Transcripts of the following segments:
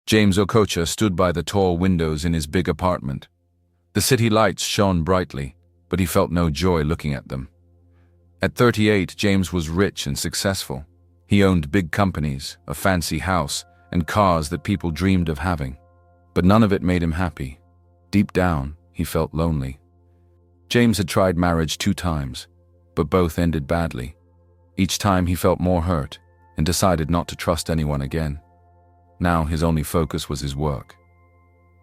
James Okocha stood by the tall windows in his big apartment. The city lights shone brightly, but he felt no joy looking at them. At 38, James was rich and successful. He owned big companies, a fancy house, and cars that people dreamed of having. But none of it made him happy. Deep down, he felt lonely. James had tried marriage 2 times, but both ended badly. Each time he felt more hurt and decided not to trust anyone again. Now his only focus was his work.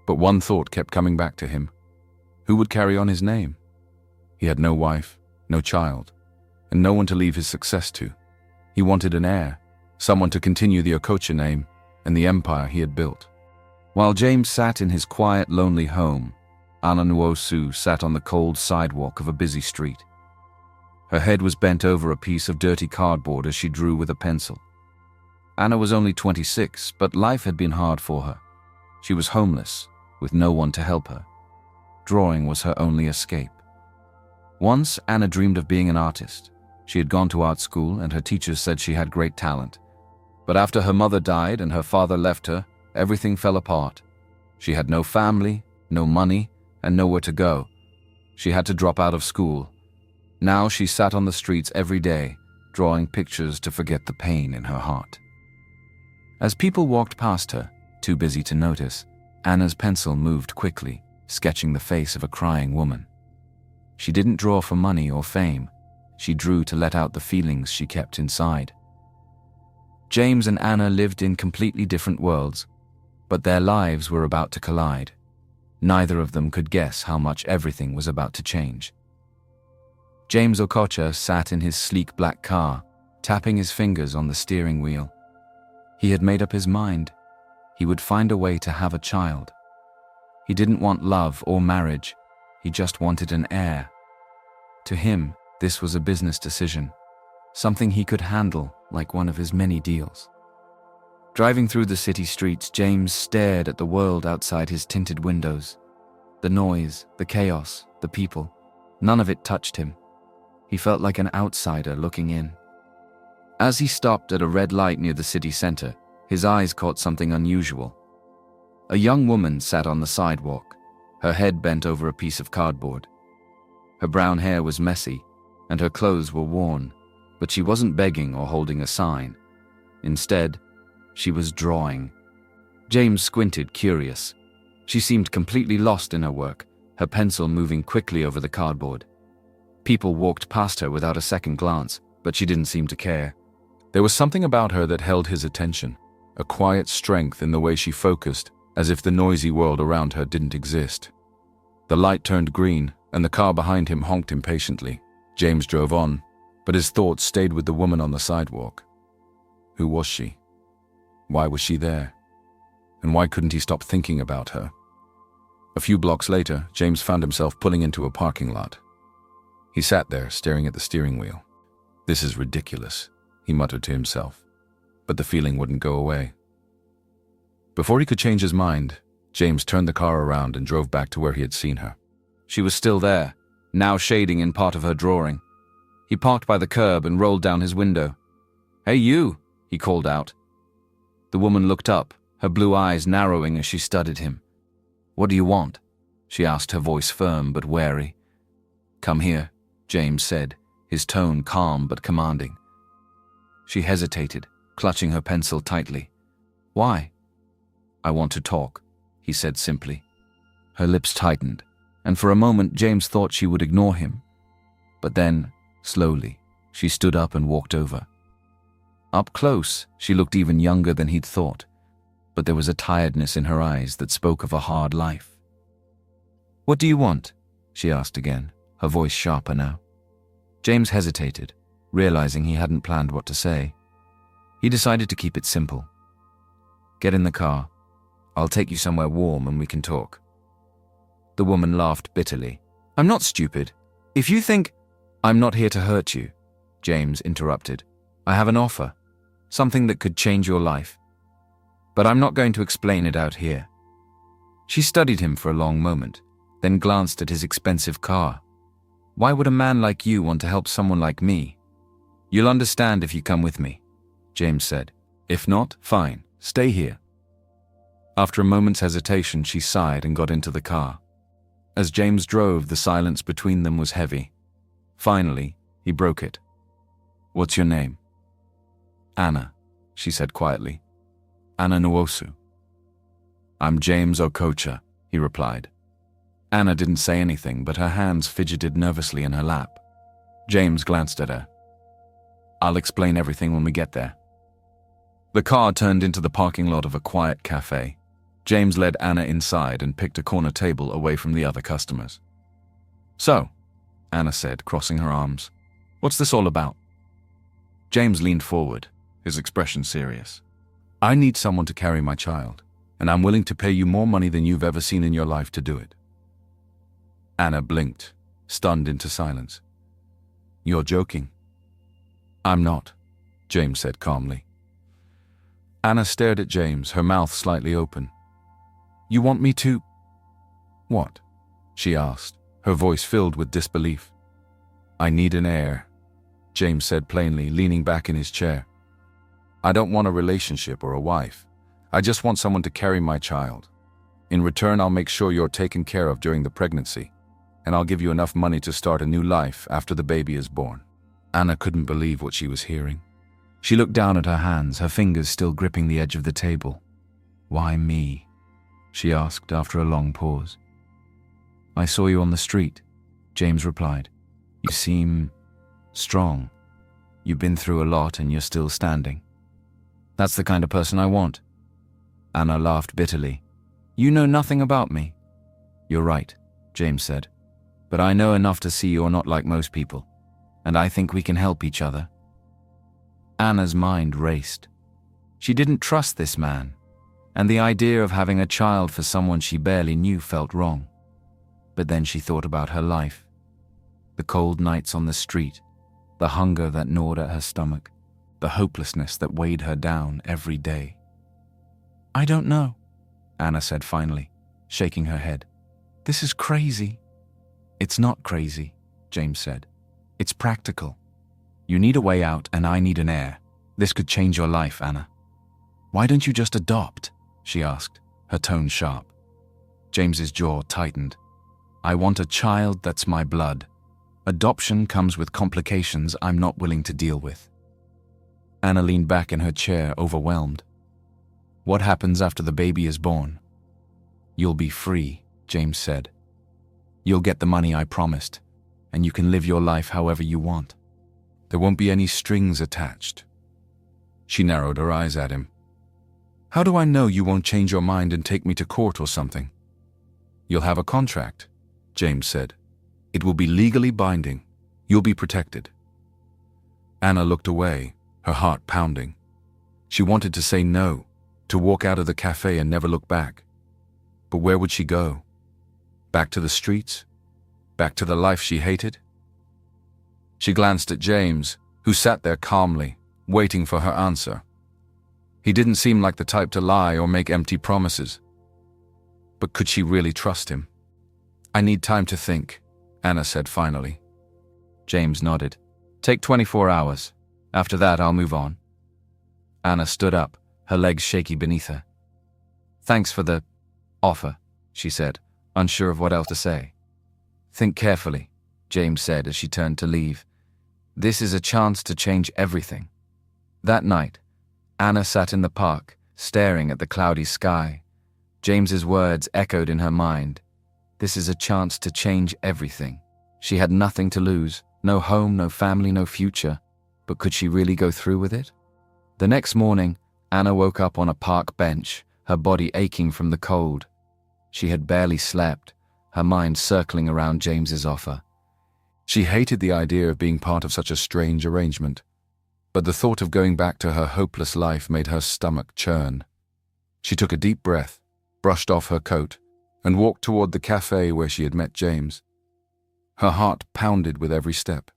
But one thought kept coming back to him. Who would carry on his name? He had no wife, no child, and no one to leave his success to. He wanted an heir, someone to continue the Okocha name and the empire he had built. While James sat in his quiet, lonely home, Anna Nwosu sat on the cold sidewalk of a busy street. Her head was bent over a piece of dirty cardboard as she drew with a pencil. Anna was only 26, but life had been hard for her. She was homeless, with no one to help her. Drawing was her only escape. Once, Anna dreamed of being an artist. She had gone to art school, and her teachers said she had great talent. But after her mother died and her father left her, everything fell apart. She had no family, no money, and nowhere to go. She had to drop out of school. Now she sat on the streets every day, drawing pictures to forget the pain in her heart. As people walked past her, too busy to notice, Anna's pencil moved quickly, sketching the face of a crying woman. She didn't draw for money or fame. She drew to let out the feelings she kept inside. James and Anna lived in completely different worlds, but their lives were about to collide. Neither of them could guess how much everything was about to change. James Okocha sat in his sleek black car, tapping his fingers on the steering wheel. He had made up his mind. He would find a way to have a child. He didn't want love or marriage. He just wanted an heir. To him, this was a business decision, something he could handle like one of his many deals. Driving through the city streets, James stared at the world outside his tinted windows. The noise, the chaos, the people, none of it touched him. He felt like an outsider looking in. As he stopped at a red light near the city center, his eyes caught something unusual. A young woman sat on the sidewalk, her head bent over a piece of cardboard. Her brown hair was messy, and her clothes were worn, but she wasn't begging or holding a sign. Instead, she was drawing. James squinted, curious. She seemed completely lost in her work, her pencil moving quickly over the cardboard. People walked past her without a second glance, but she didn't seem to care. There was something about her that held his attention, a quiet strength in the way she focused, as if the noisy world around her didn't exist. The light turned green, and the car behind him honked impatiently. James drove on, but his thoughts stayed with the woman on the sidewalk. Who was she? Why was she there? And why couldn't he stop thinking about her? A few blocks later, James found himself pulling into a parking lot. He sat there, staring at the steering wheel. This is ridiculous, he muttered to himself, but the feeling wouldn't go away. Before he could change his mind, James turned the car around and drove back to where he had seen her. She was still there, now shading in part of her drawing. He parked by the curb and rolled down his window. "Hey you," he called out. The woman looked up, her blue eyes narrowing as she studied him. "What do you want?" she asked, her voice firm but wary. "Come here," James said, his tone calm but commanding. She hesitated, clutching her pencil tightly. "Why?" "I want to talk," he said simply. Her lips tightened, and for a moment James thought she would ignore him. But then, slowly, she stood up and walked over. Up close, she looked even younger than he'd thought, but there was a tiredness in her eyes that spoke of a hard life. "What do you want?" she asked again, her voice sharper now. James hesitated, realizing he hadn't planned what to say. He decided to keep it simple. "Get in the car. I'll take you somewhere warm and we can talk." The woman laughed bitterly. "I'm not stupid. If you think—" "I'm not here to hurt you," James interrupted. "I have an offer, something that could change your life. But I'm not going to explain it out here." She studied him for a long moment, then glanced at his expensive car. "Why would a man like you want to help someone like me?" "You'll understand if you come with me," James said. "If not, fine, stay here." After a moment's hesitation, she sighed and got into the car. As James drove, the silence between them was heavy. Finally, he broke it. "What's your name?" "Anna," she said quietly. "Anna Nwosu." "I'm James Okocha," he replied. Anna didn't say anything, but her hands fidgeted nervously in her lap. James glanced at her. "I'll explain everything when we get there." The car turned into the parking lot of a quiet cafe. James led Anna inside and picked a corner table away from the other customers. "So," Anna said, crossing her arms, "what's this all about?" James leaned forward, his expression serious. "I need someone to carry my child, and I'm willing to pay you more money than you've ever seen in your life to do it." Anna blinked, stunned into silence. "You're joking." "I'm not," James said calmly. Anna stared at James, her mouth slightly open. "You want me to—" "What?" she asked, her voice filled with disbelief. "I need an heir," James said plainly, leaning back in his chair. "I don't want a relationship or a wife. I just want someone to carry my child. In return, I'll make sure you're taken care of during the pregnancy, and I'll give you enough money to start a new life after the baby is born." Anna couldn't believe what she was hearing. She looked down at her hands, her fingers still gripping the edge of the table. "Why me?" she asked after a long pause. "I saw you on the street," James replied. "You seem strong. You've been through a lot and you're still standing." "That's the kind of person I want." Anna laughed bitterly. "You know nothing about me." "You're right," James said. "But I know enough to see you're not like most people, and I think we can help each other." Anna's mind raced. She didn't trust this man, and the idea of having a child for someone she barely knew felt wrong. But then she thought about her life. The cold nights on the street, the hunger that gnawed at her stomach, the hopelessness that weighed her down every day. "I don't know," Anna said finally, shaking her head. "This is crazy." "It's not crazy," James said. "It's practical. You need a way out and I need an heir. This could change your life, Anna." "Why don't you just adopt?" she asked, her tone sharp. James's jaw tightened. "I want a child that's my blood. Adoption comes with complications I'm not willing to deal with." Anna leaned back in her chair, overwhelmed. "What happens after the baby is born?" "You'll be free," James said. "You'll get the money I promised, and you can live your life however you want. There won't be any strings attached." She narrowed her eyes at him. "How do I know you won't change your mind and take me to court or something?" "You'll have a contract," James said. "It will be legally binding. You'll be protected." Anna looked away, her heart pounding. She wanted to say no, to walk out of the cafe and never look back. But where would she go? Back to the streets? Back to the life she hated? She glanced at James, who sat there calmly, waiting for her answer. He didn't seem like the type to lie or make empty promises. But could she really trust him? "I need time to think," Anna said finally. James nodded. "Take 24 hours. After that, I'll move on." Anna stood up, her legs shaky beneath her. "Thanks for the offer," she said, unsure of what else to say. "Think carefully," James said as she turned to leave. "This is a chance to change everything." That night, Anna sat in the park, staring at the cloudy sky. James's words echoed in her mind. This is a chance to change everything. She had nothing to lose, no home, no family, no future. But could she really go through with it? The next morning, Anna woke up on a park bench, her body aching from the cold. She had barely slept, her mind circling around James's offer. She hated the idea of being part of such a strange arrangement, but the thought of going back to her hopeless life made her stomach churn. She took a deep breath, brushed off her coat, and walked toward the cafe where she had met James. Her heart pounded with every step.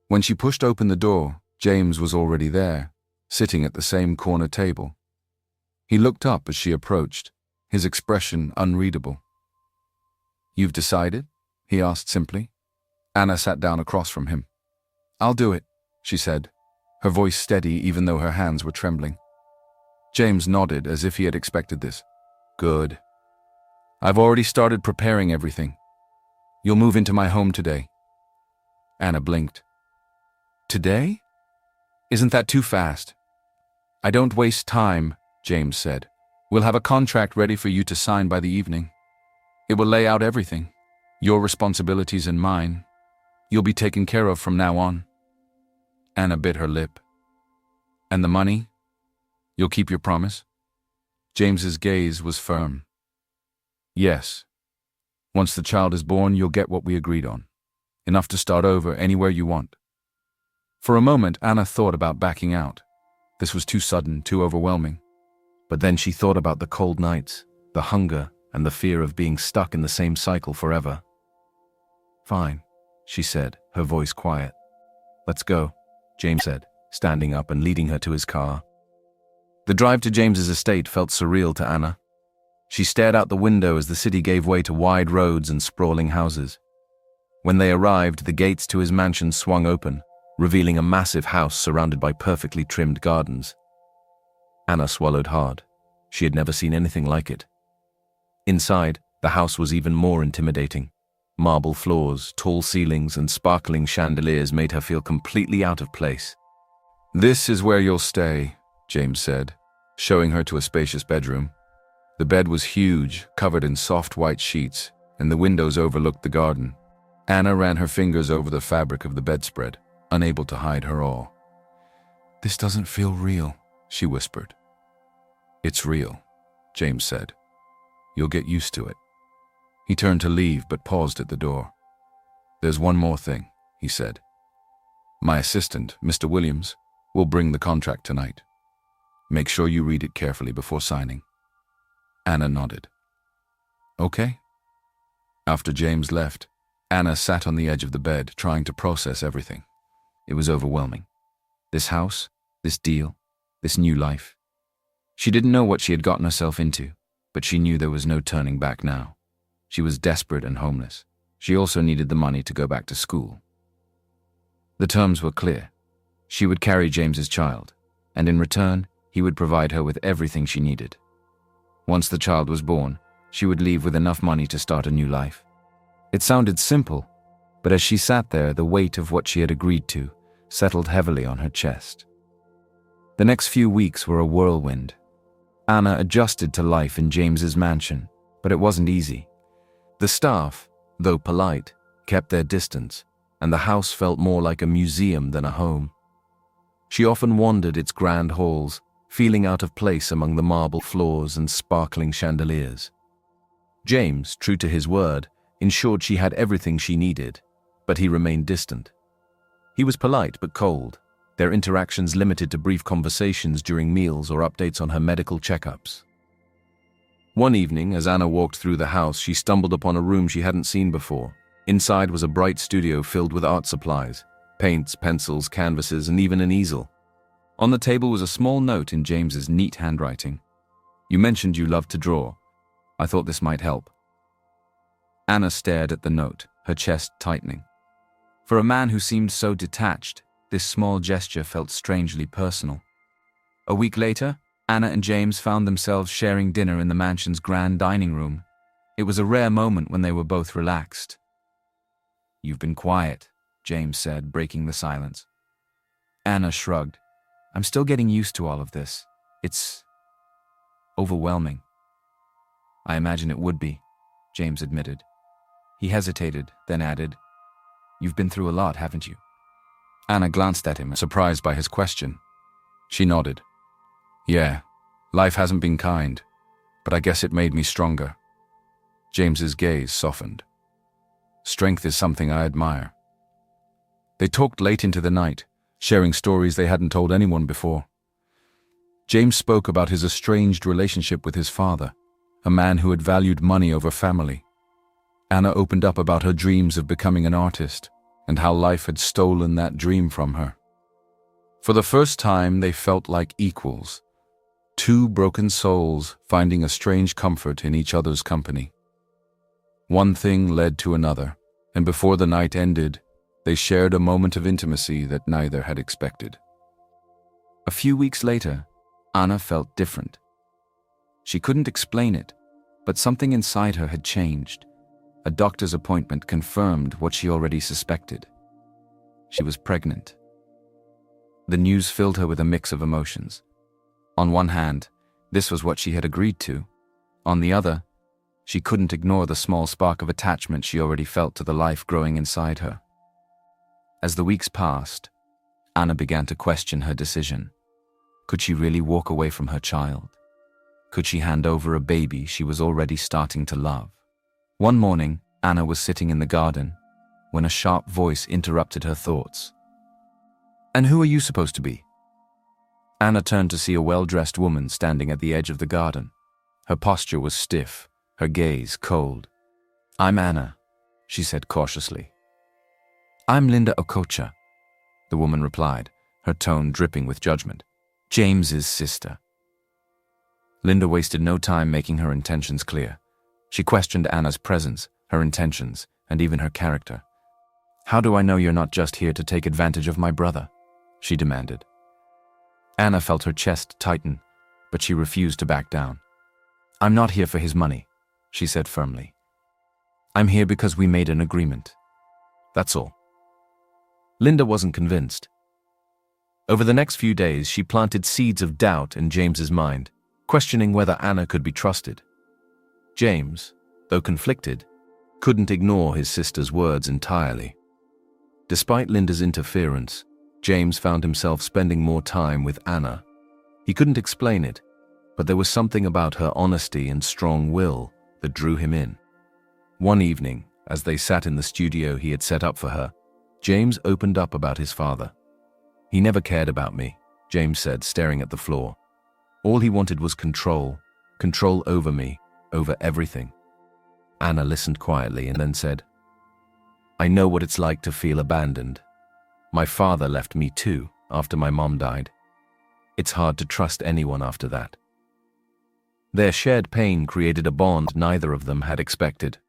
When she pushed open the door, James was already there, sitting at the same corner table. He looked up as she approached, his expression unreadable. "You've decided?" he asked simply. Anna sat down across from him. "I'll do it," she said, her voice steady even though her hands were trembling. James nodded as if he had expected this. Good. I've already started preparing everything. You'll move into my home today. Anna blinked. Today? Isn't that too fast? I don't waste time, James said. We'll have a contract ready for you to sign by the evening. It will lay out everything, your responsibilities and mine. You'll be taken care of from now on. Anna bit her lip. And the money? You'll keep your promise? James's gaze was firm. Yes. Once the child is born, you'll get what we agreed on. Enough to start over anywhere you want. For a moment, Anna thought about backing out. This was too sudden, too overwhelming. But then she thought about the cold nights, the hunger, and the fear of being stuck in the same cycle forever. Fine, she said, her voice quiet. Let's go, James said, standing up and leading her to his car. The drive to James's estate felt surreal to Anna. She stared out the window as the city gave way to wide roads and sprawling houses. When they arrived, the gates to his mansion swung open, revealing a massive house surrounded by perfectly trimmed gardens. Anna swallowed hard. She had never seen anything like it. Inside, the house was even more intimidating. Marble floors, tall ceilings, and sparkling chandeliers made her feel completely out of place. This is where you'll stay, James said, showing her to a spacious bedroom. The bed was huge, covered in soft white sheets, and the windows overlooked the garden. Anna ran her fingers over the fabric of the bedspread, unable to hide her awe. This doesn't feel real, she whispered. It's real, James said. You'll get used to it. He turned to leave, but paused at the door. There's one more thing, he said. My assistant, Mr. Williams, will bring the contract tonight. Make sure you read it carefully before signing. Anna nodded. Okay. After James left, Anna sat on the edge of the bed, trying to process everything. It was overwhelming. This house, this deal, this new life. She didn't know what she had gotten herself into, but she knew there was no turning back now. She was desperate and homeless. She also needed the money to go back to school. The terms were clear. She would carry James's child, and in return, he would provide her with everything she needed. Once the child was born, she would leave with enough money to start a new life. It sounded simple, but as she sat there, the weight of what she had agreed to settled heavily on her chest. The next few weeks were a whirlwind. Anna adjusted to life in James's mansion, but it wasn't easy. The staff, though polite, kept their distance, and the house felt more like a museum than a home. She often wandered its grand halls, feeling out of place among the marble floors and sparkling chandeliers. James, true to his word, ensured she had everything she needed, but he remained distant. He was polite but cold, their interactions limited to brief conversations during meals or updates on her medical checkups. One evening, as Anna walked through the house, she stumbled upon a room she hadn't seen before. Inside was a bright studio filled with art supplies, paints, pencils, canvases, and even an easel. On the table was a small note in James's neat handwriting. You mentioned you loved to draw. I thought this might help. Anna stared at the note, her chest tightening. For a man who seemed so detached, this small gesture felt strangely personal. A week later, Anna and James found themselves sharing dinner in the mansion's grand dining room. It was a rare moment when they were both relaxed. You've been quiet, James said, breaking the silence. Anna shrugged. I'm still getting used to all of this. It's overwhelming. I imagine it would be, James admitted. He hesitated, then added, You've been through a lot, haven't you? Anna glanced at him, surprised by his question. She nodded. Yeah, life hasn't been kind, but I guess it made me stronger. James's gaze softened. Strength is something I admire. They talked late into the night, sharing stories they hadn't told anyone before. James spoke about his estranged relationship with his father, a man who had valued money over family. Anna opened up about her dreams of becoming an artist and how life had stolen that dream from her. For the first time, they felt like equals, two broken souls finding a strange comfort in each other's company. One thing led to another, and before the night ended, they shared a moment of intimacy that neither had expected. A few weeks later, Anna felt different. She couldn't explain it, But something inside her had changed. A doctor's appointment confirmed what she already suspected. She was pregnant. The news filled her with a mix of emotions. On one hand, this was what she had agreed to. On the other, she couldn't ignore the small spark of attachment she already felt to the life growing inside her. As the weeks passed, Anna began to question her decision. Could she really walk away from her child? Could she hand over a baby she was already starting to love? One morning, Anna was sitting in the garden when a sharp voice interrupted her thoughts. "And who are you supposed to be?" Anna turned to see a well-dressed woman standing at the edge of the garden. Her posture was stiff, her gaze cold. "I'm Anna," she said cautiously. "I'm Linda Okocha," the woman replied, her tone dripping with judgment. "James's sister." Linda wasted no time making her intentions clear. She questioned Anna's presence, her intentions, and even her character. "How do I know you're not just here to take advantage of my brother?" she demanded. Anna felt her chest tighten, but she refused to back down. "I'm not here for his money," she said firmly. "I'm here because we made an agreement. That's all." Linda wasn't convinced. Over the next few days, she planted seeds of doubt in James's mind, questioning whether Anna could be trusted. James, though conflicted, couldn't ignore his sister's words entirely. Despite Linda's interference, James found himself spending more time with Anna. He couldn't explain it, but there was something about her honesty and strong will that drew him in. One evening, as they sat in the studio he had set up for her, James opened up about his father. "He never cared about me," James said, staring at the floor. "All he wanted was control over me, over everything." Anna listened quietly and then said, "I know what it's like to feel abandoned. My father left me too, after my mom died. It's hard to trust anyone after that." Their shared pain created a bond neither of them had expected.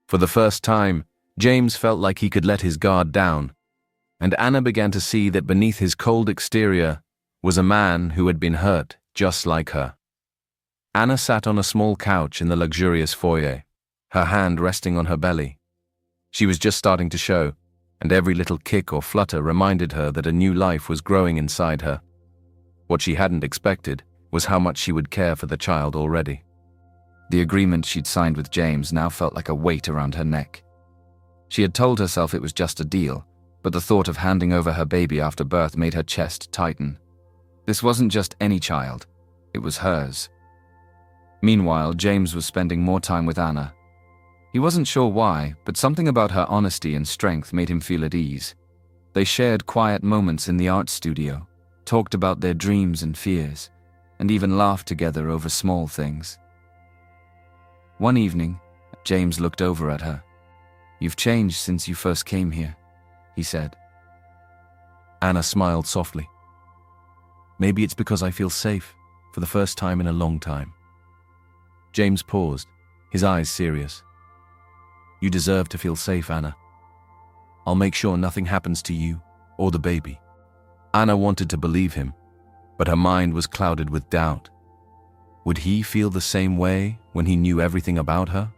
For the first time, James felt like he could let his guard down, and Anna began to see that beneath his cold exterior was a man who had been hurt just like her. Anna sat on a small couch in the luxurious foyer, her hand resting on her belly. She was just starting to show, and every little kick or flutter reminded her that a new life was growing inside her. What she hadn't expected was how much she would care for the child already. The agreement she'd signed with James now felt like a weight around her neck. She had told herself it was just a deal, but the thought of handing over her baby after birth made her chest tighten. This wasn't just any child, it was hers. Meanwhile, James was spending more time with Anna. He wasn't sure why, but something about her honesty and strength made him feel at ease. They shared quiet moments in the art studio, talked about their dreams and fears, and even laughed together over small things. One evening, James looked over at her. "You've changed since you first came here," he said. Anna smiled softly. "Maybe it's because I feel safe, for the first time in a long time." James paused, his eyes serious. "You deserve to feel safe, Anna. I'll make sure nothing happens to you or the baby." Anna wanted to believe him, but her mind was clouded with doubt. Would he feel the same way when he knew everything about her?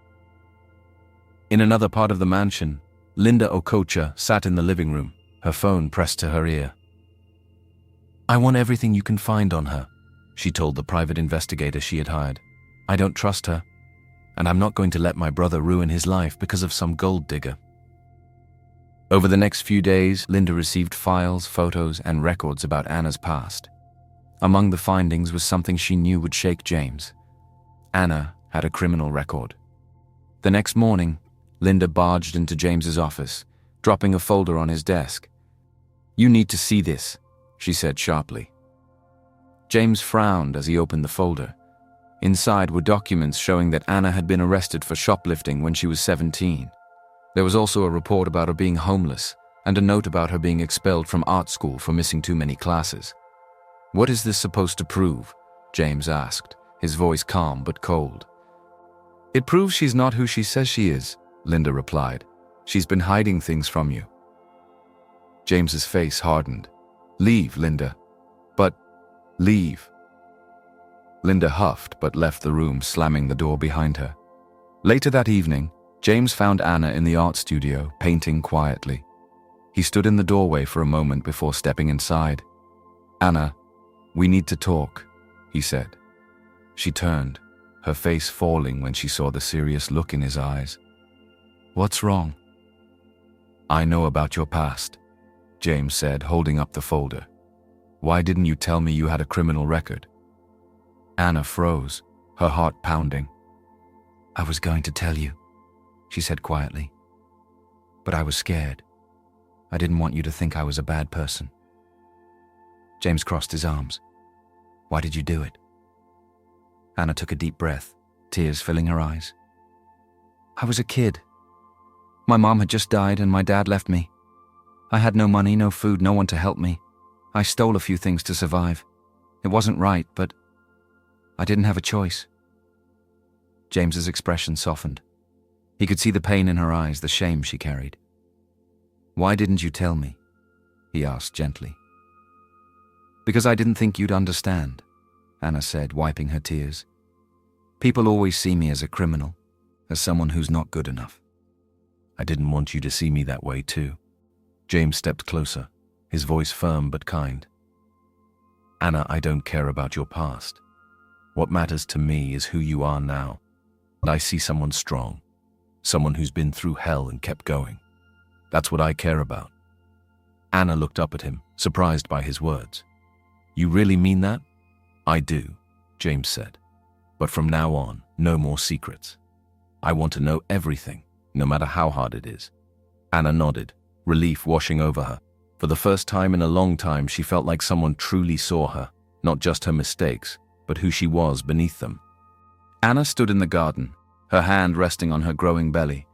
In another part of the mansion, Linda Okocha sat in the living room, her phone pressed to her ear. "I want everything you can find on her," she told the private investigator she had hired. "I don't trust her, and I'm not going to let my brother ruin his life because of some gold digger." Over the next few days, Linda received files, photos, and records about Anna's past. Among the findings was something she knew would shake James. Anna had a criminal record. The next morning, Linda barged into James's office, dropping a folder on his desk. "You need to see this," she said sharply. James frowned as he opened the folder. Inside were documents showing that Anna had been arrested for shoplifting when she was 17. There was also a report about her being homeless and a note about her being expelled from art school for missing too many classes. "What is this supposed to prove?" James asked, his voice calm but cold. "It proves she's not who she says she is," Linda replied. "She's been hiding things from you." James's face hardened. "Leave, Linda. But leave." Linda huffed but left the room, slamming the door behind her. Later that evening, James found Anna in the art studio, painting quietly. He stood in the doorway for a moment before stepping inside. "Anna, we need to talk," he said. She turned, her face falling when she saw the serious look in his eyes. "What's wrong?" "I know about your past," James said, holding up the folder. "Why didn't you tell me you had a criminal record?" Anna froze, her heart pounding. "I was going to tell you," she said quietly. "But I was scared. I didn't want you to think I was a bad person." James crossed his arms. "Why did you do it?" Anna took a deep breath, tears filling her eyes. "I was a kid. My mom had just died and my dad left me. I had no money, no food, no one to help me. I stole a few things to survive. It wasn't right, but I didn't have a choice." James's expression softened. He could see the pain in her eyes, the shame she carried. "Why didn't you tell me?" he asked gently. "Because I didn't think you'd understand," Anna said, wiping her tears. "People always see me as a criminal, as someone who's not good enough." "I didn't want you to see me that way too." James stepped closer, his voice firm but kind. "Anna, I don't care about your past. What matters to me is who you are now. And I see someone strong, someone who's been through hell and kept going. That's what I care about." Anna looked up at him, surprised by his words. "You really mean that?" "I do," James said. "But from now on, no more secrets. I want to know everything, no matter how hard it is." Anna nodded, relief washing over her. For the first time in a long time, she felt like someone truly saw her, not just her mistakes, but who she was beneath them. Anna stood in the garden, her hand resting on her growing belly.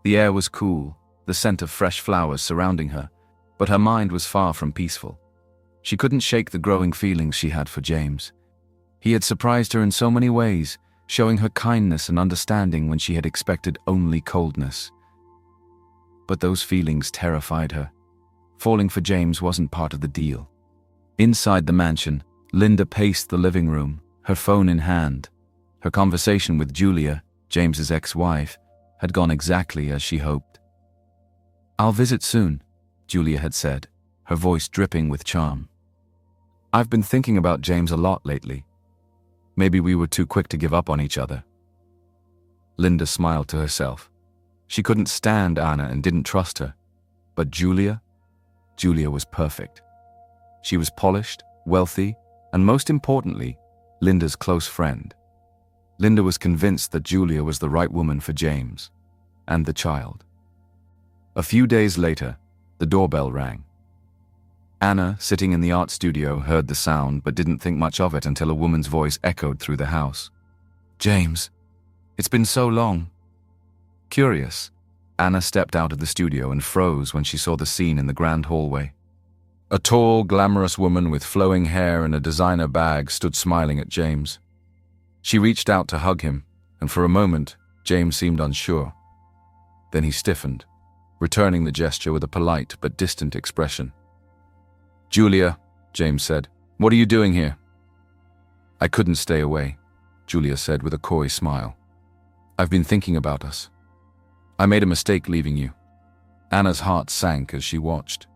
The air was cool, the scent of fresh flowers surrounding her, but her mind was far from peaceful. She couldn't shake the growing feelings she had for James. He had surprised her in so many ways, showing her kindness and understanding when she had expected only coldness. But those feelings terrified her. Falling for James wasn't part of the deal. Inside the mansion, Linda paced the living room, her phone in hand. Her conversation with Julia, James's ex-wife, had gone exactly as she hoped. "I'll visit soon," Julia had said, her voice dripping with charm. "I've been thinking about James a lot lately. Maybe we were too quick to give up on each other." Linda smiled to herself. She couldn't stand Anna and didn't trust her. But Julia was perfect. She was polished, wealthy, and most importantly, Linda's close friend. Linda was convinced that Julia was the right woman for James and the child. A few days later, the doorbell rang. Anna, sitting in the art studio, heard the sound but didn't think much of it until a woman's voice echoed through the house. "James, it's been so long." Curious, Anna stepped out of the studio and froze when she saw the scene in the grand hallway. A tall, glamorous woman with flowing hair and a designer bag stood smiling at James. She reached out to hug him, and for a moment, James seemed unsure. Then he stiffened, returning the gesture with a polite but distant expression. "Julia," James said, "what are you doing here?" "I couldn't stay away," Julia said with a coy smile. "I've been thinking about us. I made a mistake leaving you." Anna's heart sank as she watched.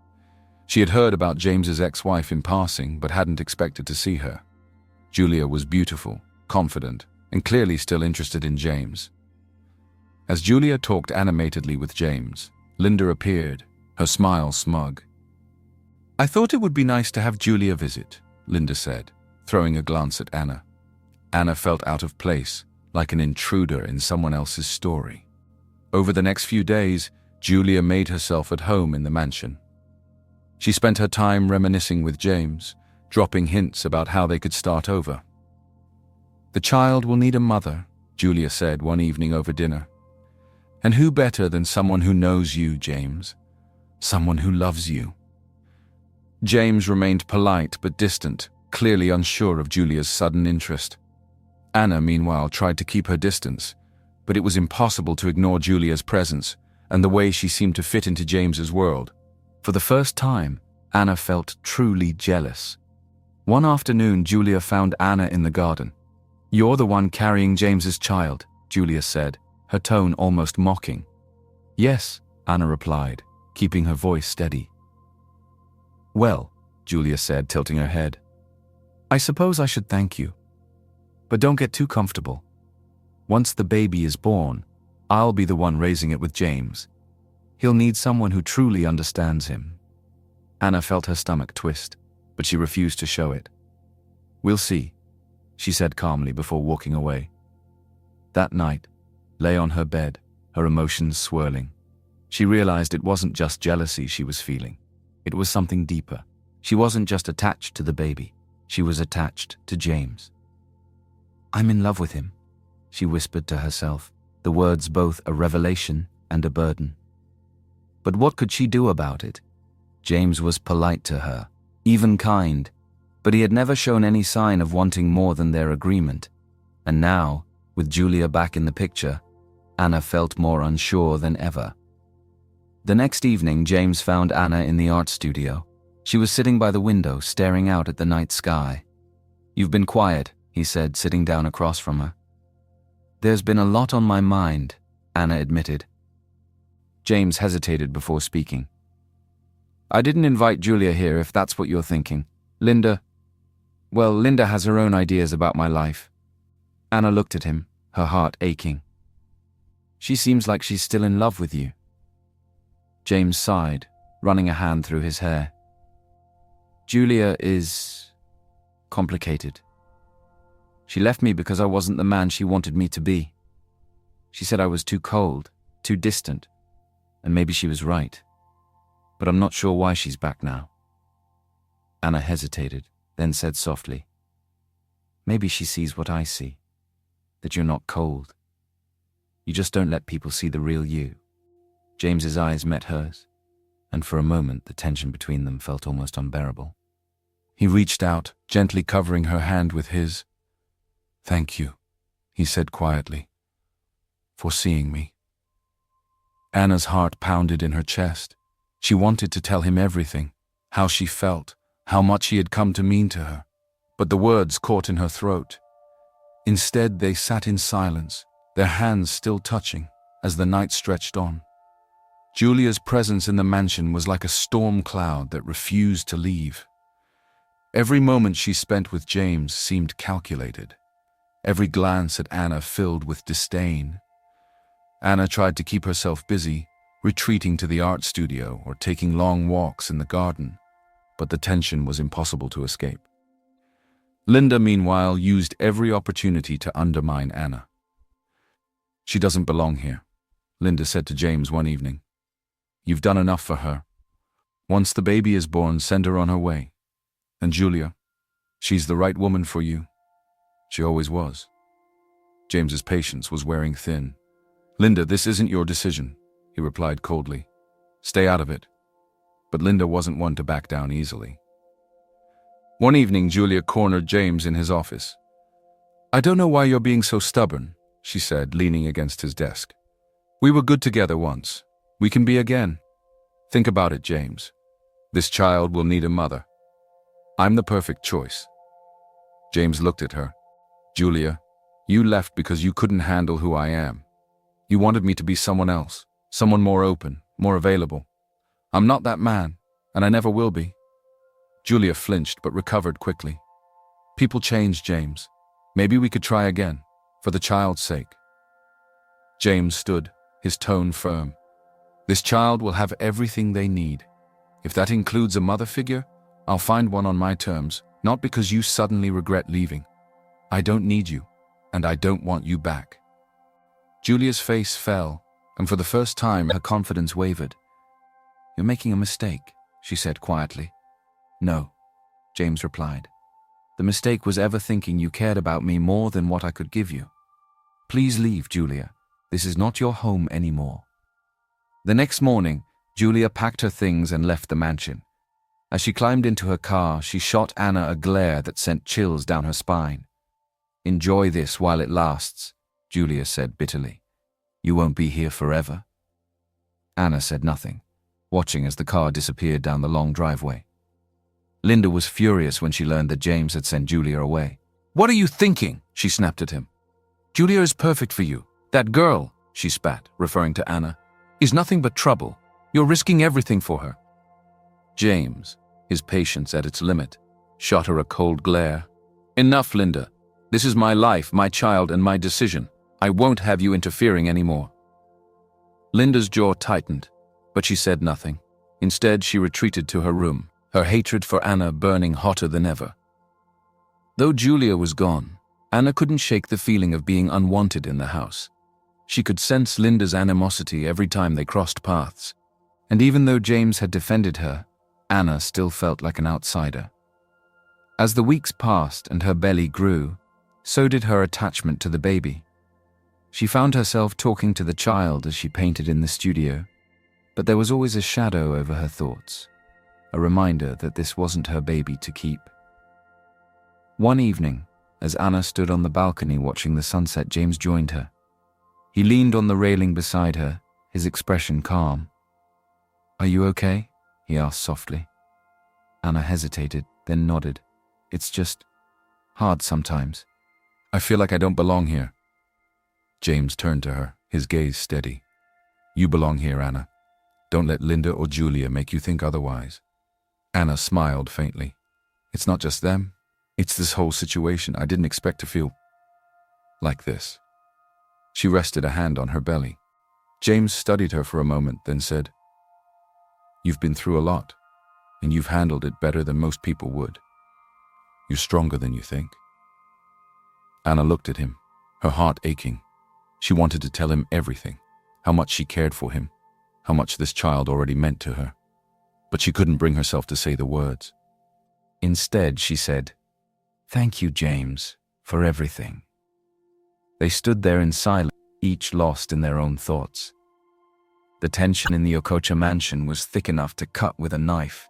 She had heard about James's ex-wife in passing, but hadn't expected to see her. Julia was beautiful, confident, and clearly still interested in James. As Julia talked animatedly with James, Linda appeared, her smile smug. "I thought it would be nice to have Julia visit," Linda said, throwing a glance at Anna. Anna felt out of place, like an intruder in someone else's story. Over the next few days, Julia made herself at home in the mansion. She spent her time reminiscing with James, dropping hints about how they could start over. "The child will need a mother," Julia said one evening over dinner. "And who better than someone who knows you, James? Someone who loves you." James remained polite but distant, clearly unsure of Julia's sudden interest. Anna, meanwhile, tried to keep her distance, but it was impossible to ignore Julia's presence and the way she seemed to fit into James's world. For the first time, Anna felt truly jealous. One afternoon, Julia found Anna in the garden. "You're the one carrying James's child," Julia said, her tone almost mocking. "Yes," Anna replied, keeping her voice steady. "Well," Julia said, tilting her head, "I suppose I should thank you. But don't get too comfortable. Once the baby is born, I'll be the one raising it with James. He'll need someone who truly understands him." Anna felt her stomach twist, but she refused to show it. "We'll see," she said calmly before walking away. That night, lay on her bed, her emotions swirling. She realized it wasn't just jealousy she was feeling. It was something deeper. She wasn't just attached to the baby. She was attached to James. "I'm in love with him," she whispered to herself, the words both a revelation and a burden. But what could she do about it? James was polite to her, even kind, but he had never shown any sign of wanting more than their agreement. And now, with Julia back in the picture, Anna felt more unsure than ever. The next evening, James found Anna in the art studio. She was sitting by the window, staring out at the night sky. "You've been quiet," he said, sitting down across from her. "There's been a lot on my mind," Anna admitted. James hesitated before speaking. "I didn't invite Julia here, if that's what you're thinking. Linda has her own ideas about my life." Anna looked at him, her heart aching. "She seems like she's still in love with you." James sighed, running a hand through his hair. "Julia is complicated. She left me because I wasn't the man she wanted me to be. She said I was too cold, too distant, and maybe she was right. But I'm not sure why she's back now." Anna hesitated, then said softly, "Maybe she sees what I see, that you're not cold. You just don't let people see the real you." James's eyes met hers, and for a moment the tension between them felt almost unbearable. He reached out, gently covering her hand with his. "Thank you," he said quietly, "for seeing me." Anna's heart pounded in her chest. She wanted to tell him everything, how she felt, how much he had come to mean to her, but the words caught in her throat. Instead, they sat in silence, their hands still touching, as the night stretched on. Julia's presence in the mansion was like a storm cloud that refused to leave. Every moment she spent with James seemed calculated. Every glance at Anna filled with disdain. Anna tried to keep herself busy, retreating to the art studio or taking long walks in the garden, but the tension was impossible to escape. Linda, meanwhile, used every opportunity to undermine Anna. "She doesn't belong here," Linda said to James one evening. "You've done enough for her. Once the baby is born, send her on her way. And Julia, she's the right woman for you. She always was." James's patience was wearing thin. "Linda, this isn't your decision," he replied coldly. "Stay out of it." But Linda wasn't one to back down easily. One evening, Julia cornered James in his office. "I don't know why you're being so stubborn," she said, leaning against his desk. "We were good together once. We can be again. Think about it, James. This child will need a mother. I'm the perfect choice." James looked at her. "Julia, you left because you couldn't handle who I am. You wanted me to be someone else, someone more open, more available. I'm not that man, and I never will be." Julia flinched but recovered quickly. "People change, James. Maybe we could try again, for the child's sake." James stood, his tone firm. "This child will have everything they need. If that includes a mother figure, I'll find one on my terms, not because you suddenly regret leaving. I don't need you, and I don't want you back." Julia's face fell, and for the first time her confidence wavered. "You're making a mistake," she said quietly. "No," James replied. "The mistake was ever thinking you cared about me more than what I could give you. Please leave, Julia. This is not your home anymore." The next morning, Julia packed her things and left the mansion. As she climbed into her car, she shot Anna a glare that sent chills down her spine. "Enjoy this while it lasts," Julia said bitterly. "You won't be here forever." Anna said nothing, watching as the car disappeared down the long driveway. Linda was furious when she learned that James had sent Julia away. "What are you thinking?" she snapped at him. "Julia is perfect for you. That girl, she spat, referring to Anna, is nothing but trouble. You're risking everything for her. James, his patience at its limit, shot her a cold glare. Enough, Linda. This is my life, my child, and my decision. I won't have you interfering anymore. Linda's jaw tightened, but she said nothing. Instead, she retreated to her room, her hatred for Anna burning hotter than ever. Though Julia was gone, Anna couldn't shake the feeling of being unwanted in the house. She could sense Linda's animosity every time they crossed paths. And even though James had defended her, Anna still felt like an outsider. As the weeks passed and her belly grew, so did her attachment to the baby. She found herself talking to the child as she painted in the studio, but there was always a shadow over her thoughts, a reminder that this wasn't her baby to keep. One evening, as Anna stood on the balcony watching the sunset, James joined her. He leaned on the railing beside her, his expression calm. "Are you okay?" he asked softly. Anna hesitated, then nodded. "It's just hard sometimes. I feel like I don't belong here." James turned to her, his gaze steady. "You belong here, Anna. Don't let Linda or Julia make you think otherwise." Anna smiled faintly. "It's not just them. It's this whole situation. I didn't expect to feel like this." She rested a hand on her belly. James studied her for a moment, then said, "You've been through a lot, and you've handled it better than most people would. You're stronger than you think." Anna looked at him, her heart aching. She wanted to tell him everything, how much she cared for him, how much this child already meant to her. But she couldn't bring herself to say the words. Instead, she said, "Thank you, James, for everything." They stood there in silence, each lost in their own thoughts. The tension in the Okocha mansion was thick enough to cut with a knife.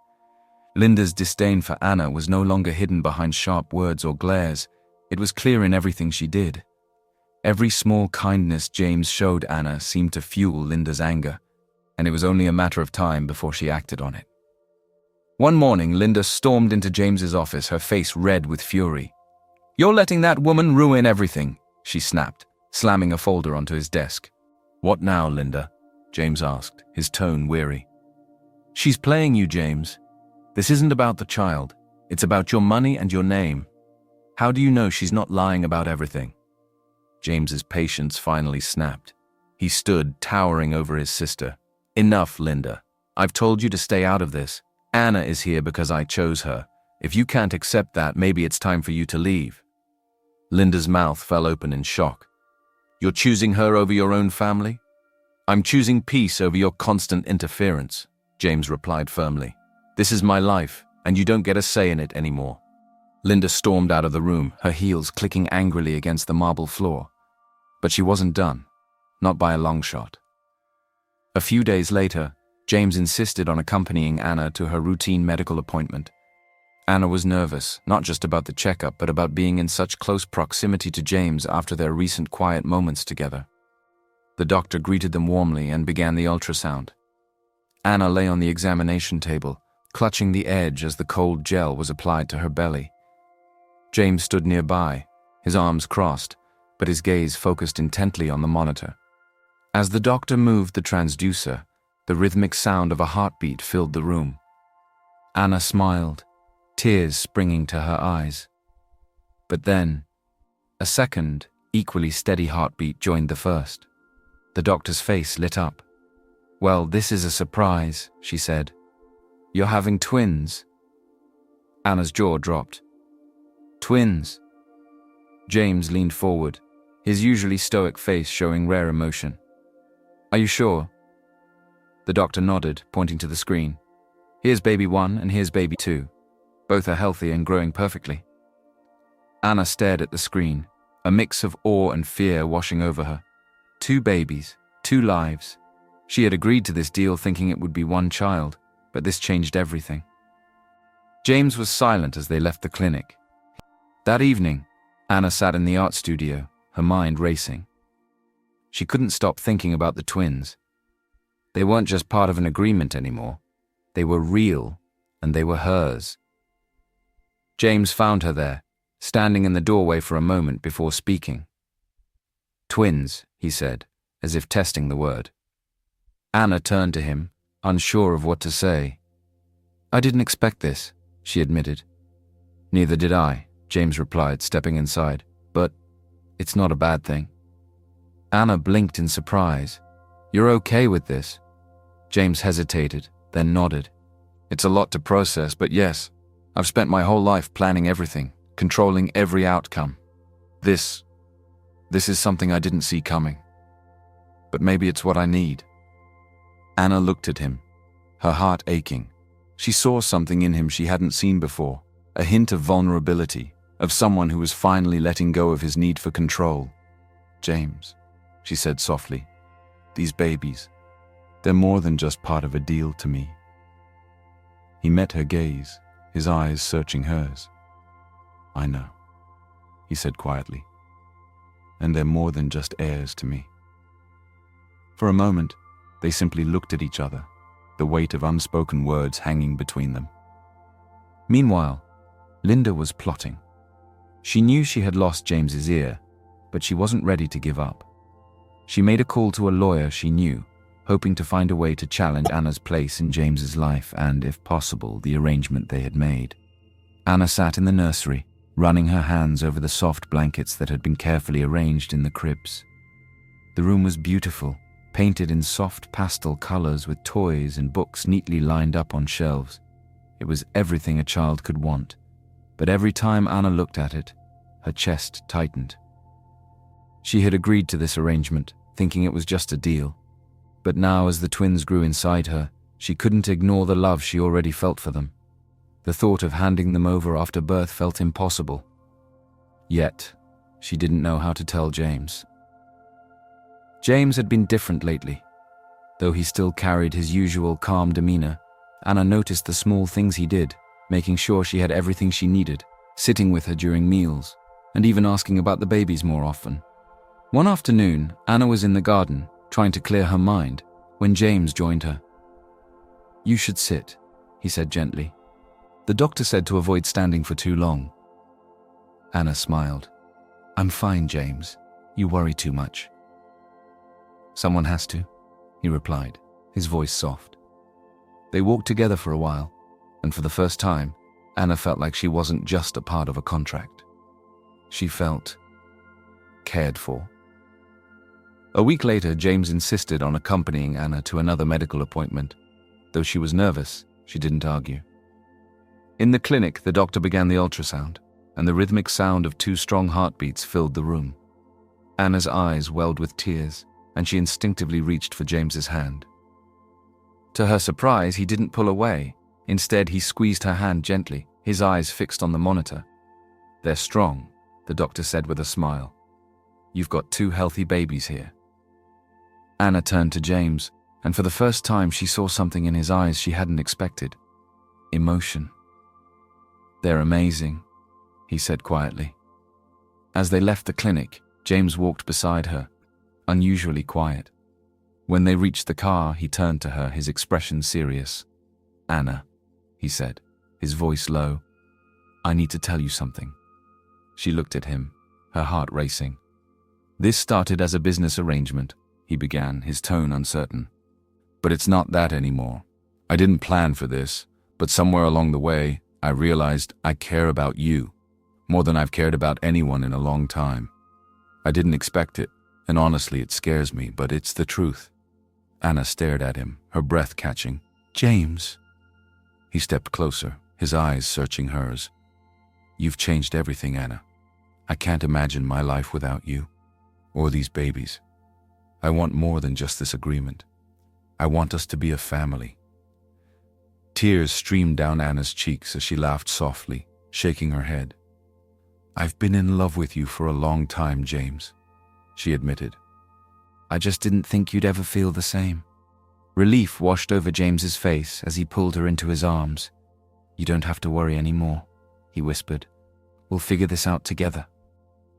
Linda's disdain for Anna was no longer hidden behind sharp words or glares. It was clear in everything she did. Every small kindness James showed Anna seemed to fuel Linda's anger, and it was only a matter of time before she acted on it. One morning, Linda stormed into James's office, her face red with fury. "You're letting that woman ruin everything," she snapped, slamming a folder onto his desk. "What now, Linda?" James asked, his tone weary. "She's playing you, James. This isn't about the child. It's about your money and your name. How do you know she's not lying about everything?" James's patience finally snapped. He stood, towering over his sister. "Enough, Linda. I've told you to stay out of this. Anna is here because I chose her. If you can't accept that, maybe it's time for you to leave." Linda's mouth fell open in shock. "You're choosing her over your own family?" "I'm choosing peace over your constant interference," James replied firmly. "This is my life, and you don't get a say in it anymore." Linda stormed out of the room, her heels clicking angrily against the marble floor. But she wasn't done, not by a long shot. A few days later, James insisted on accompanying Anna to her routine medical appointment. Anna was nervous, not just about the checkup, but about being in such close proximity to James after their recent quiet moments together. The doctor greeted them warmly and began the ultrasound. Anna lay on the examination table, clutching the edge as the cold gel was applied to her belly. James stood nearby, his arms crossed, but his gaze focused intently on the monitor. As the doctor moved the transducer, the rhythmic sound of a heartbeat filled the room. Anna smiled, tears springing to her eyes. But then, a second, equally steady heartbeat joined the first. The doctor's face lit up. "Well, this is a surprise," she said. "You're having twins." Anna's jaw dropped. "Twins." James leaned forward, his usually stoic face showing rare emotion. "Are you sure?" The doctor nodded, pointing to the screen. "Here's baby 1 and here's baby 2. Both are healthy and growing perfectly." Anna stared at the screen, a mix of awe and fear washing over her. 2 babies, 2 lives. She had agreed to this deal thinking it would be 1 child, but this changed everything. James was silent as they left the clinic. That evening, Anna sat in the art studio, her mind racing. She couldn't stop thinking about the twins. They weren't just part of an agreement anymore. They were real, and they were hers. James found her there, standing in the doorway for a moment before speaking. "Twins," he said, as if testing the word. Anna turned to him, unsure of what to say. "I didn't expect this," she admitted. "Neither did I," James replied, stepping inside. "But it's not a bad thing." Anna blinked in surprise. "You're okay with this?" James hesitated, then nodded. "It's a lot to process, but yes, I've spent my whole life planning everything, controlling every outcome. This is something I didn't see coming. But maybe it's what I need." Anna looked at him, her heart aching. She saw something in him she hadn't seen before, a hint of vulnerability, of someone who was finally letting go of his need for control. "James," she said softly, "these babies, they're more than just part of a deal to me." He met her gaze, his eyes searching hers. "I know," he said quietly, "and they're more than just heirs to me." For a moment, they simply looked at each other, the weight of unspoken words hanging between them. Meanwhile, Linda was plotting. She knew she had lost James's ear, but she wasn't ready to give up. She made a call to a lawyer she knew, hoping to find a way to challenge Anna's place in James's life and, if possible, the arrangement they had made. Anna sat in the nursery, running her hands over the soft blankets that had been carefully arranged in the cribs. The room was beautiful, painted in soft pastel colors with toys and books neatly lined up on shelves. It was everything a child could want, but every time Anna looked at it, her chest tightened. She had agreed to this arrangement, thinking it was just a deal. But now, as the twins grew inside her, she couldn't ignore the love she already felt for them. The thought of handing them over after birth felt impossible. Yet, she didn't know how to tell James. James had been different lately. Though he still carried his usual calm demeanor, Anna noticed the small things he did, making sure she had everything she needed, sitting with her during meals, and even asking about the babies more often. One afternoon, Anna was in the garden, trying to clear her mind, when James joined her. "You should sit," he said gently. "The doctor said to avoid standing for too long." Anna smiled. "I'm fine, James. You worry too much." "Someone has to," he replied, his voice soft. They walked together for a while, and for the first time, Anna felt like she wasn't just a part of a contract. She felt cared for. A week later, James insisted on accompanying Anna to another medical appointment. Though she was nervous, she didn't argue. In the clinic, the doctor began the ultrasound, and the rhythmic sound of 2 strong heartbeats filled the room. Anna's eyes welled with tears, and she instinctively reached for James's hand. To her surprise, he didn't pull away. Instead, he squeezed her hand gently, his eyes fixed on the monitor. "They're strong," the doctor said with a smile. "You've got 2 healthy babies here." Anna turned to James, and for the first time she saw something in his eyes she hadn't expected. Emotion. "They're amazing," he said quietly. As they left the clinic, James walked beside her, unusually quiet. When they reached the car, he turned to her, his expression serious. "Anna," he said, his voice low, "I need to tell you something." She looked at him, her heart racing. "This started as a business arrangement," he began, his tone uncertain. "But it's not that anymore. I didn't plan for this, but somewhere along the way, I realized I care about you, more than I've cared about anyone in a long time. I didn't expect it, and honestly it scares me, but it's the truth." Anna stared at him, her breath catching. "James." He stepped closer, his eyes searching hers. "You've changed everything, Anna. I can't imagine my life without you, or these babies. I want more than just this agreement. I want us to be a family." Tears streamed down Anna's cheeks as she laughed softly, shaking her head. "I've been in love with you for a long time, James," she admitted. "I just didn't think you'd ever feel the same." Relief washed over James's face as he pulled her into his arms. "You don't have to worry anymore," he whispered. "We'll figure this out together."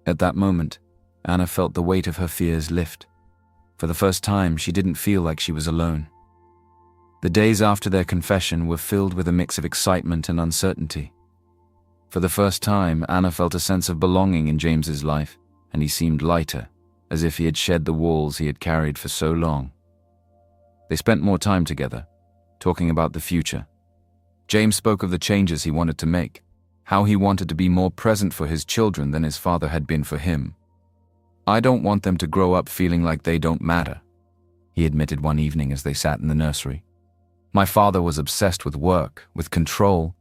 At that moment, Anna felt the weight of her fears lift. For the first time, she didn't feel like she was alone. The days after their confession were filled with a mix of excitement and uncertainty. For the first time, Anna felt a sense of belonging in James's life, and he seemed lighter, as if he had shed the walls he had carried for so long. They spent more time together, talking about the future. James spoke of the changes he wanted to make, how he wanted to be more present for his children than his father had been for him. "I don't want them to grow up feeling like they don't matter," he admitted one evening as they sat in the nursery. "My father was obsessed with work, with control,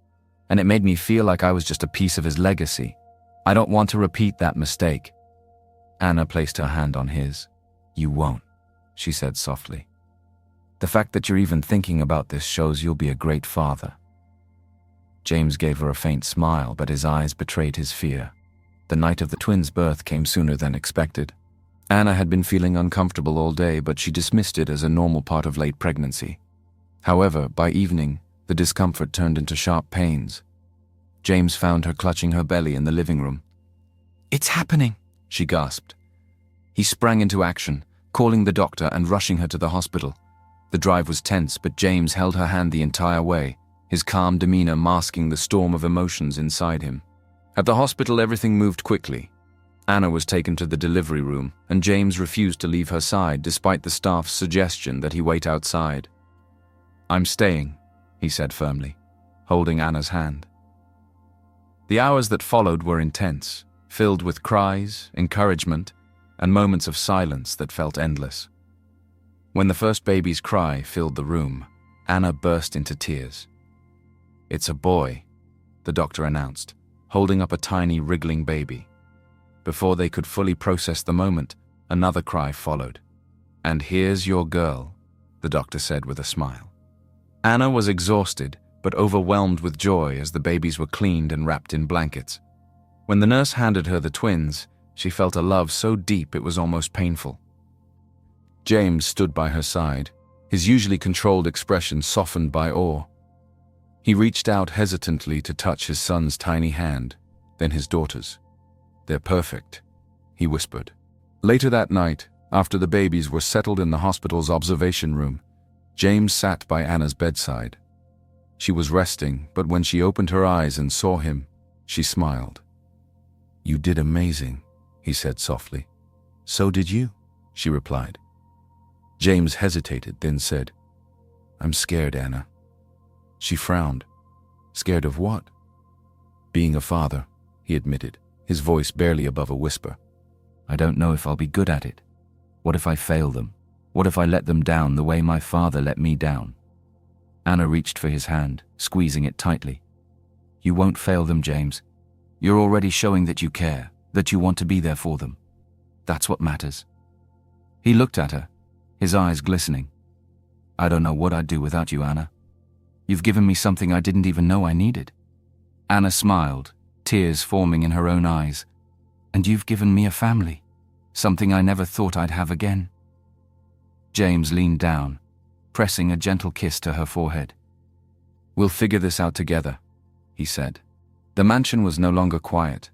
and it made me feel like I was just a piece of his legacy. I don't want to repeat that mistake." Anna placed her hand on his. "You won't," she said softly. "The fact that you're even thinking about this shows you'll be a great father." James gave her a faint smile, but his eyes betrayed his fear. The night of the twins' birth came sooner than expected. Anna had been feeling uncomfortable all day, but she dismissed it as a normal part of late pregnancy. However, by evening, the discomfort turned into sharp pains. James found her clutching her belly in the living room. "It's happening," she gasped. He sprang into action, calling the doctor and rushing her to the hospital. The drive was tense, but James held her hand the entire way, his calm demeanor masking the storm of emotions inside him. At the hospital, everything moved quickly. Anna was taken to the delivery room, and James refused to leave her side despite the staff's suggestion that he wait outside. "I'm staying," he said firmly, holding Anna's hand. The hours that followed were intense, filled with cries, encouragement, and moments of silence that felt endless. When the first baby's cry filled the room, Anna burst into tears. "It's a boy," the doctor announced, holding up a tiny, wriggling baby. Before they could fully process the moment, another cry followed. "And here's your girl," the doctor said with a smile. Anna was exhausted, but overwhelmed with joy as the babies were cleaned and wrapped in blankets. When the nurse handed her the twins, she felt a love so deep it was almost painful. James stood by her side, his usually controlled expression softened by awe. He reached out hesitantly to touch his son's tiny hand, then his daughter's. "They're perfect," he whispered. Later that night, after the babies were settled in the hospital's observation room, James sat by Anna's bedside. She was resting, but when she opened her eyes and saw him, she smiled. "You did amazing," he said softly. "So did you," she replied. James hesitated, then said, "I'm scared, Anna." She frowned. "Scared of what?" "Being a father," he admitted, his voice barely above a whisper. "I don't know if I'll be good at it. What if I fail them? What if I let them down the way my father let me down?" Anna reached for his hand, squeezing it tightly. "You won't fail them, James. You're already showing that you care, that you want to be there for them. That's what matters." He looked at her, his eyes glistening. "I don't know what I'd do without you, Anna. You've given me something I didn't even know I needed." Anna smiled, tears forming in her own eyes. "And you've given me a family, something I never thought I'd have again." James leaned down, pressing a gentle kiss to her forehead. "We'll figure this out together," he said. The mansion was no longer quiet.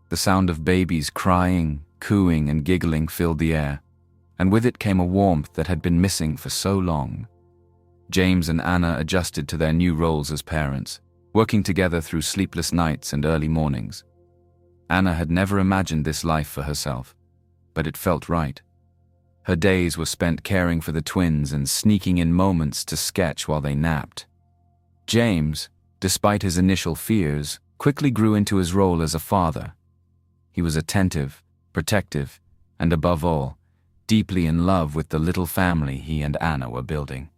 The sound of babies crying, cooing, and giggling filled the air, and with it came a warmth that had been missing for so long. James and Anna adjusted to their new roles as parents, working together through sleepless nights and early mornings. Anna had never imagined this life for herself, but it felt right. Her days were spent caring for the twins and sneaking in moments to sketch while they napped. James, despite his initial fears, quickly grew into his role as a father. He was attentive, protective, and above all, deeply in love with the little family he and Anna were building.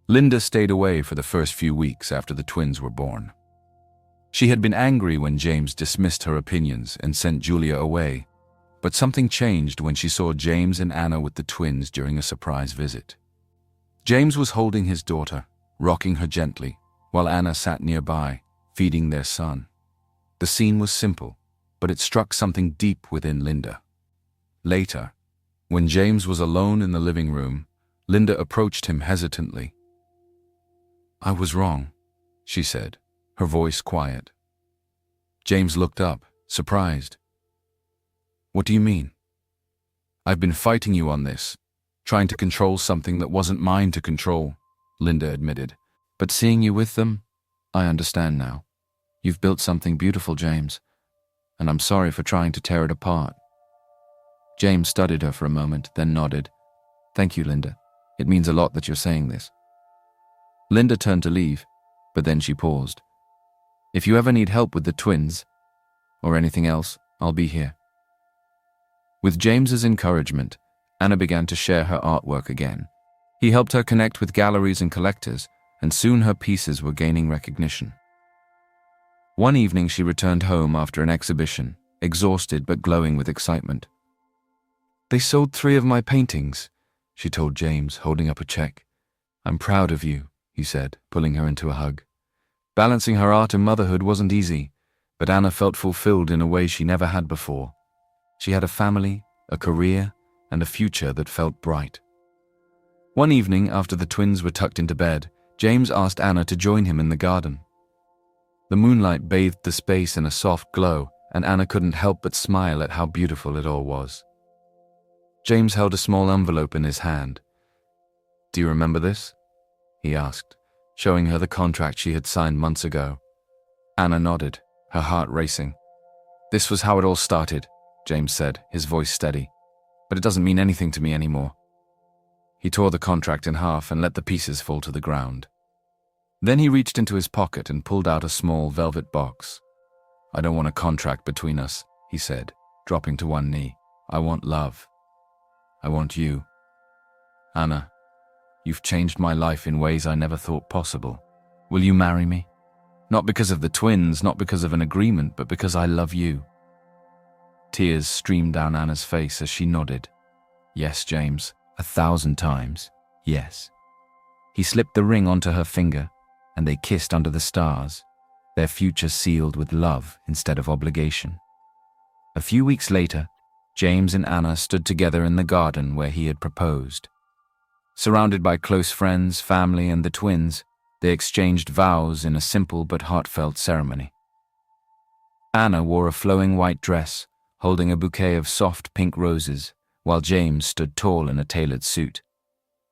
Linda stayed away for the first few weeks after the twins were born. She had been angry when James dismissed her opinions and sent Julia away, but something changed when she saw James and Anna with the twins during a surprise visit. James was holding his daughter, rocking her gently, while Anna sat nearby, feeding their son. The scene was simple, but it struck something deep within Linda. Later, when James was alone in the living room, Linda approached him hesitantly. "I was wrong," she said, her voice quiet. James looked up, surprised. "What do you mean?" "I've been fighting you on this, trying to control something that wasn't mine to control," Linda admitted. "But seeing you with them, I understand now. You've built something beautiful, James, and I'm sorry for trying to tear it apart." James studied her for a moment, then nodded. "Thank you, Linda. It means a lot that you're saying this." Linda turned to leave, but then she paused. "If you ever need help with the twins, or anything else, I'll be here." With James's encouragement, Anna began to share her artwork again. He helped her connect with galleries and collectors, and soon her pieces were gaining recognition. One evening she returned home after an exhibition, exhausted but glowing with excitement. "They sold 3 of my paintings," she told James, holding up a check. "I'm proud of you," he said, pulling her into a hug. Balancing her art and motherhood wasn't easy, but Anna felt fulfilled in a way she never had before. She had a family, a career, and a future that felt bright. One evening, after the twins were tucked into bed, James asked Anna to join him in the garden. The moonlight bathed the space in a soft glow, and Anna couldn't help but smile at how beautiful it all was. James held a small envelope in his hand. "Do you remember this?" he asked, showing her the contract she had signed months ago. Anna nodded, her heart racing. "This was how it all started," James said, his voice steady. "But it doesn't mean anything to me anymore." He tore the contract in half and let the pieces fall to the ground. Then he reached into his pocket and pulled out a small velvet box. "I don't want a contract between us," he said, dropping to one knee. "I want love. I want you. Anna, you've changed my life in ways I never thought possible. Will you marry me? Not because of the twins, not because of an agreement, but because I love you." Tears streamed down Anna's face as she nodded. "Yes, James, 1,000 times, yes." He slipped the ring onto her finger, and they kissed under the stars, their future sealed with love instead of obligation. A few weeks later, James and Anna stood together in the garden where he had proposed. Surrounded by close friends, family, and the twins, they exchanged vows in a simple but heartfelt ceremony. Anna wore a flowing white dress, holding a bouquet of soft pink roses, while James stood tall in a tailored suit.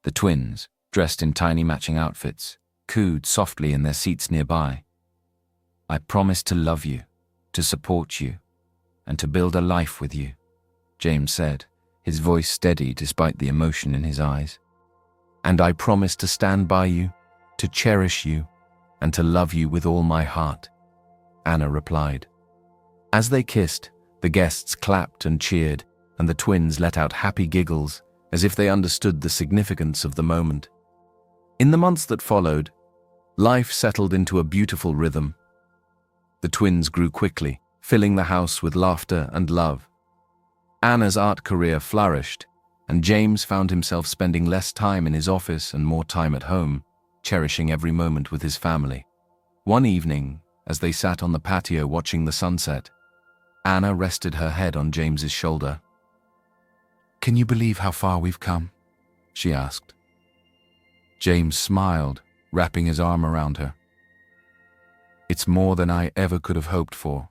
The twins, dressed in tiny matching outfits, cooed softly in their seats nearby. "I promise to love you, to support you, and to build a life with you," James said, his voice steady despite the emotion in his eyes. "And I promise to stand by you, to cherish you, and to love you with all my heart," Anna replied. As they kissed, the guests clapped and cheered, and the twins let out happy giggles, as if they understood the significance of the moment. In the months that followed, life settled into a beautiful rhythm. The twins grew quickly, filling the house with laughter and love. Anna's art career flourished, and James found himself spending less time in his office and more time at home, cherishing every moment with his family. One evening, as they sat on the patio watching the sunset, Anna rested her head on James's shoulder. "Can you believe how far we've come?" she asked. James smiled, wrapping his arm around her. "It's more than I ever could have hoped for,"